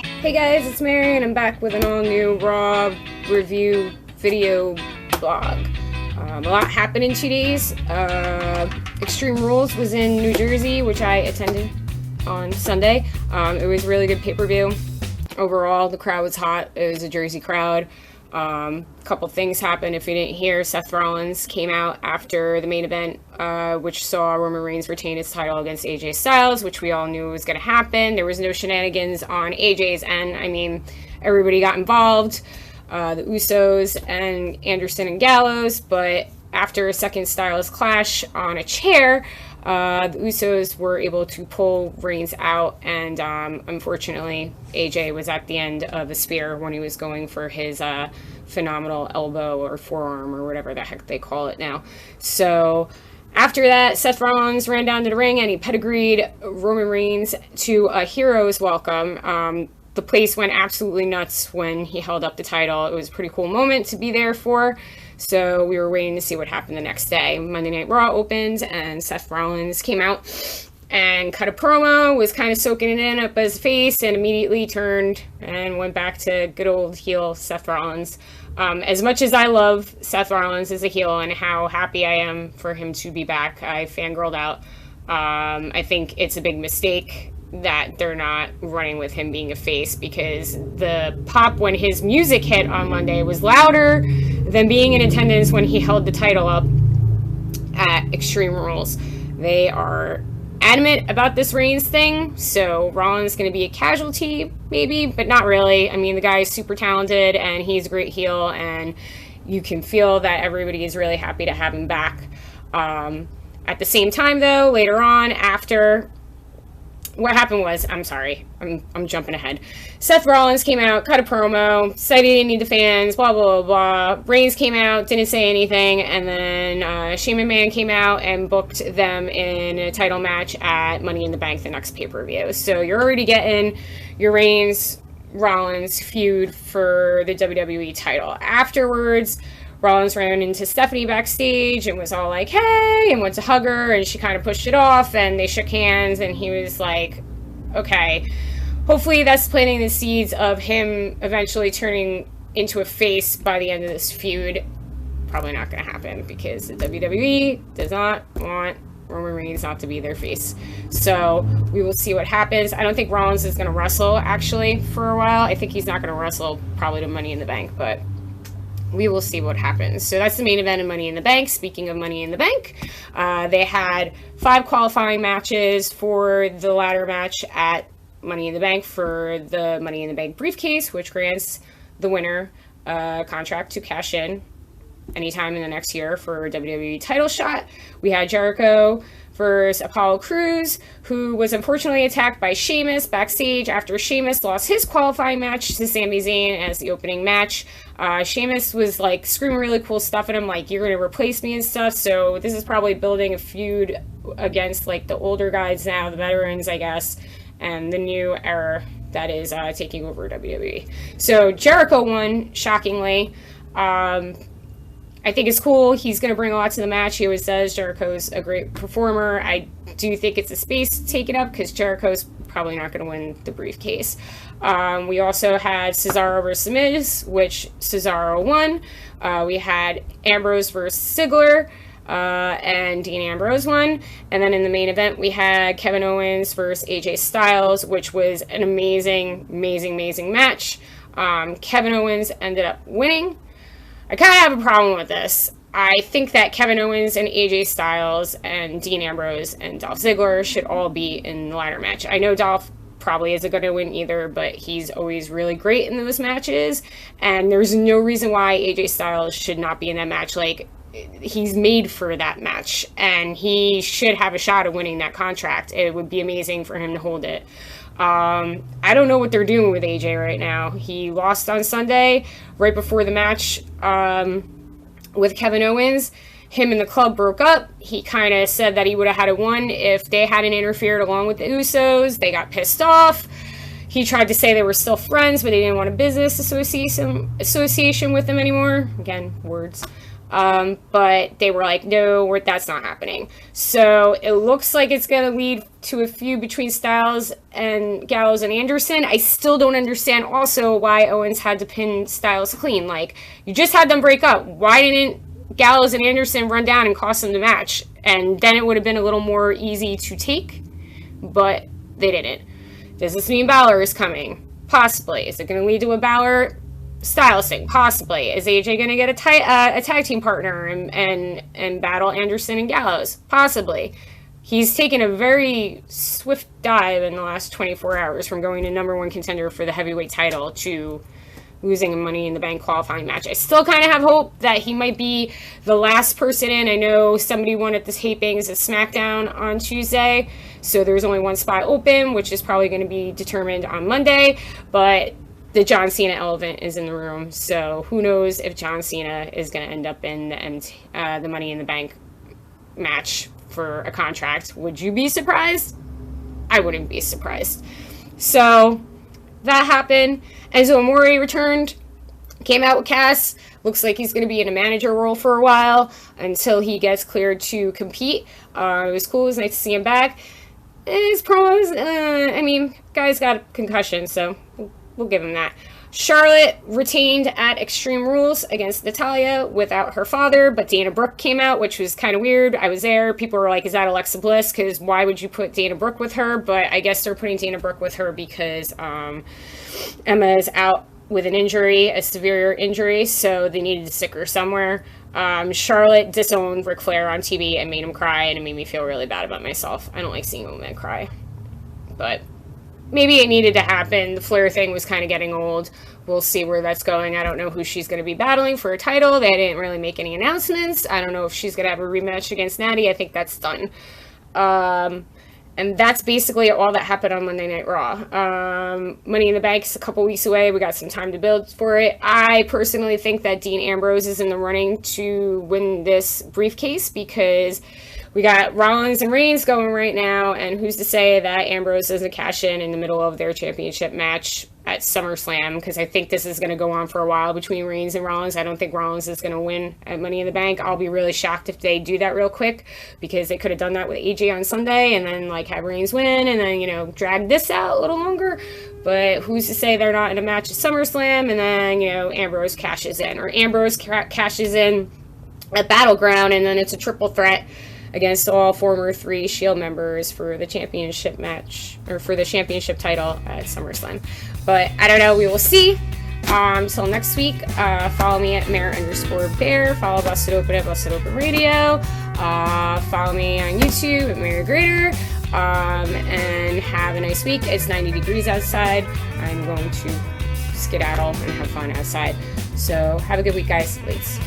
Hey guys, it's Mary and I'm back with an all-new Raw review video blog. A lot happened in 2 days. Extreme Rules was in New Jersey, which I attended on Sunday. It was a really good pay-per-view. Overall, the crowd was hot. It was a Jersey crowd. A couple things happened. If you didn't hear, Seth Rollins came out after the main event, which saw Roman Reigns retain his title against AJ Styles, which we all knew was going to happen. There was no shenanigans on AJ's end. I mean, everybody got involved, the Usos and Anderson and Gallows, but after a second Styles clash on a chair, the Usos were able to pull Reigns out, and unfortunately, AJ was at the end of a spear when he was going for his phenomenal elbow or forearm or whatever the heck they call it now. So after that, Seth Rollins ran down to the ring and he pedigreed Roman Reigns to a hero's welcome. The place went absolutely nuts when he held up the title. It was a pretty cool moment to be there for. So we were waiting to see what happened the next day. Monday Night Raw opened and Seth Rollins came out and cut a promo, was kind of soaking it in up his face, and immediately turned and went back to good old heel Seth Rollins. As much as I love Seth Rollins as a heel and how happy I am for him to be back, I fangirled out. I think it's a big mistake that they're not running with him being a face, because the pop when his music hit on Monday was louder than being in attendance when he held the title up at Extreme Rules. They are adamant about this Reigns thing, so Rollins is going to be a casualty, maybe, but not really. I mean, the guy is super talented, and he's a great heel, and you can feel that everybody is really happy to have him back. At the same time, though, later on, after... what happened was, I'm sorry, I'm jumping ahead. Seth Rollins came out, cut a promo, said he didn't need the fans, blah, blah, blah, blah. Reigns came out, didn't say anything, and then Shane McMahon came out and booked them in a title match at Money in the Bank, the next pay-per-view. So you're already getting your Reigns-Rollins feud for the WWE title. Afterwards, Rollins ran into Stephanie backstage and was all like, hey, and went to hug her, and she kind of pushed it off, and they shook hands, and he was like, okay. Hopefully that's planting the seeds of him eventually turning into a face by the end of this feud. Probably not going to happen, because the WWE does not want Roman Reigns not to be their face. So we will see what happens. I don't think Rollins is going to wrestle, actually, for a while. I think he's not going to wrestle probably to Money in the Bank, but we will see what happens. So that's the main event of Money in the Bank. Speaking of Money in the Bank, they had 5 qualifying matches for the ladder match at Money in the Bank for the Money in the Bank briefcase, which grants the winner a contract to cash in anytime in the next year for a WWE title shot. We had Jericho versus Apollo Crews, who was unfortunately attacked by Sheamus backstage after Sheamus lost his qualifying match to Sami Zayn as the opening match. Sheamus was like screaming really cool stuff at him, like, you're going to replace me and stuff. So this is probably building a feud against like the older guys now, the veterans, I guess, and the new era that is taking over WWE. So Jericho won, shockingly. I think it's cool. He's going to bring a lot to the match. He always does. Jericho's a great performer. I do think it's a space to take it up, because Jericho's probably not going to win the briefcase. We also had Cesaro versus Miz, which Cesaro won. We had Ambrose versus Ziggler, and Dean Ambrose won. And then in the main event, we had Kevin Owens versus AJ Styles, which was an amazing, amazing, amazing match. Kevin Owens ended up winning. I kind of have a problem with this. I think that Kevin Owens and AJ Styles and Dean Ambrose and Dolph Ziggler should all be in the ladder match. I know Dolph probably isn't going to win either, but he's always really great in those matches, and there's no reason why AJ Styles should not be in that match. Like, he's made for that match, and he should have a shot at winning that contract. It would be amazing for him to hold it. I don't know what they're doing with AJ right now. He lost on Sunday right before the match with Kevin Owens. Him and the club broke up. He kind of said that he would have had it won if they hadn't interfered along with the Usos. They got pissed off. He tried to say they were still friends, but they didn't want a business association with them anymore. Again, words. But they were like, no, that's not happening. So it looks like it's going to lead to a feud between Styles and Gallows and Anderson. I still don't understand also why Owens had to pin Styles clean. Like, you just had them break up. Why didn't Gallows and Anderson run down and cost them the match? And then it would have been a little more easy to take, but they didn't. Does this mean Balor is coming? Possibly. Is it going to lead to a Balor Styles thing? Possibly. Is AJ going to get a tag team partner and battle Anderson and Gallows? Possibly. He's taken a very swift dive in the last 24 hours from going to #1 contender for the heavyweight title to losing a Money in the Bank qualifying match. I still kind of have hope that he might be the last person in. I know somebody won at the tapings at SmackDown on Tuesday, so there's only one spot open, which is probably going to be determined on Monday, but the John Cena elephant is in the room, so who knows if John Cena is going to end up in the Money in the Bank match for a contract. Would you be surprised? I wouldn't be surprised. So that happened. Enzo Amore returned, came out with Cass. Looks like he's going to be in a manager role for a while until he gets cleared to compete. It was cool. It was nice to see him back. His promos, guy's got a concussion, so we'll give him that. Charlotte retained at Extreme Rules against Natalya without her father, but Dana Brooke came out, which was kind of weird. I was there. People were like, is that Alexa Bliss? Because why would you put Dana Brooke with her? But I guess they're putting Dana Brooke with her because Emma is out with an injury, a severe injury, so they needed to stick her somewhere. Charlotte disowned Ric Flair on TV and made him cry, and it made me feel really bad about myself. I don't like seeing a woman cry. But maybe it needed to happen. The Flair thing was kind of getting old. We'll see where that's going. I don't know who she's going to be battling for a title. They didn't really make any announcements. I don't know if she's going to have a rematch against Natty. I think that's done. And that's basically all that happened on Monday Night Raw. Money in the Bank's a couple weeks away. We got some time to build for it. I personally think that Dean Ambrose is in the running to win this briefcase because we got Rollins and Reigns going right now, and who's to say that Ambrose doesn't cash in the middle of their championship match at SummerSlam, because I think this is going to go on for a while between Reigns and Rollins. I don't think Rollins is going to win at Money in the Bank. I'll be really shocked if they do that real quick, because they could have done that with AJ on Sunday and then like have Reigns win and then, drag this out a little longer. But who's to say they're not in a match at SummerSlam and then, Ambrose cashes in, or Ambrose cashes in at Battleground and then it's a triple threat against all former 3 Shield members for the championship match, or for the championship title at SummerSlam. But I don't know, we will see. Till next week, follow me at Mare_Bear, follow Busted Open at Busted Open Radio, follow me on YouTube at Mary Grader, and have a nice week. It's 90 degrees outside. I'm going to skedaddle and have fun outside. So have a good week, guys. Ladies.